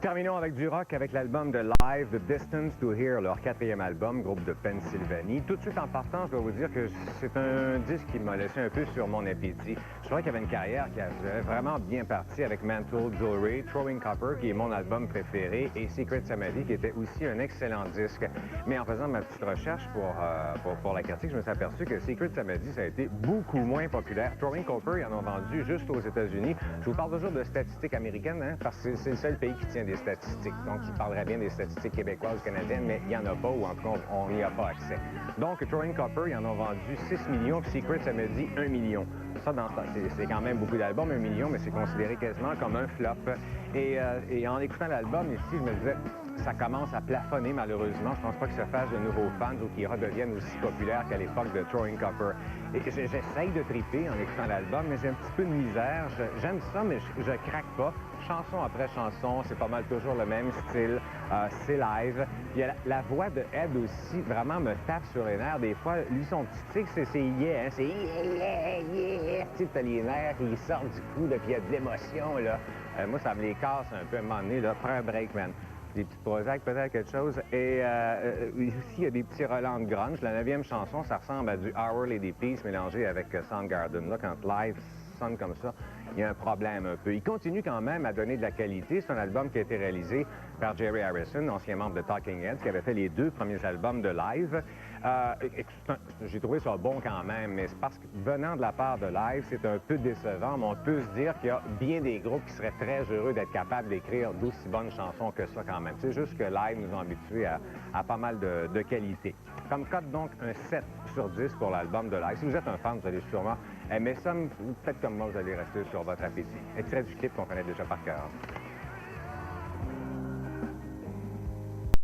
Terminons avec du rock avec l'album de Live, The Distance to Here, leur quatrième album, groupe de Pennsylvanie. Tout de suite en partant, je dois vous dire que c'est un disque qui m'a laissé un peu sur mon appétit. Je trouvais qu'il y avait une carrière qui avait vraiment bien parti avec Mantle Jewelry, Throwing Copper, qui est mon album préféré, et Secret Samadhi, qui était aussi un excellent disque. Mais en faisant ma petite recherche pour la critique, je me suis aperçu que Secret Samadhi, ça a été beaucoup moins populaire. Throwing Copper, ils en ont vendu juste aux États-Unis. Je vous parle toujours de statistiques américaines, hein, parce que c'est le seul pays qui tient des statistiques. Donc, il parlerait bien des statistiques québécoises ou canadiennes, mais il n'y en a pas, ou en tout cas, on n'y a pas accès. Donc, Throwing Copper, ils en ont vendu 6 millions, puis Secret Samadhi, 1 million. Ça, c'est quand même beaucoup d'albums, 1 million, mais c'est considéré quasiment comme un flop. Et en écoutant l'album ici, je me disais, ça commence à plafonner malheureusement. Je pense pas que ça fasse de nouveaux fans ou qu'ils redeviennent aussi populaires qu'à l'époque de Throwing Copper. Et j'essaye de triper en écoutant l'album, mais j'ai un petit peu de misère. J'aime ça, mais je craque pas. Chanson après chanson, c'est pas mal toujours le même style. C'est live. Puis la voix de Ed aussi vraiment me tape sur les nerfs. Des fois, lui, son petit tic, c'est yeah, hein, c'est yeah. Tu sais, t'as les nerfs qui sortent du cou, là, puis il y a de l'émotion, là. Moi, ça me les casse un peu à un moment donné, là. Prends un break, man. Des petites Prozac, peut-être quelque chose. Et aussi, il y a des petits relents de grunge. La 9e chanson, ça ressemble à du Our Lady Peace mélangé avec Soundgarden. Là, quand live sonne comme ça, il y a un problème un peu. Il continue quand même à donner de la qualité. C'est un album qui a été réalisé par Jerry Harrison, ancien membre de Talking Heads, qui avait fait les 2 premiers albums de live. J'ai trouvé ça bon quand même, mais c'est parce que venant de la part de live, c'est un peu décevant, mais on peut se dire qu'il y a bien des groupes qui seraient très heureux d'être capables d'écrire d'aussi bonnes chansons que ça quand même. C'est juste que live nous a habitués à pas mal de qualité. Comme cote, donc, un 7 sur 10 pour l'album de live. Si vous êtes un fan, vous allez sûrement aimer ça, peut-être comme moi, vous allez rester sur votre appétit. Extrait du clip qu'on connaît déjà par cœur.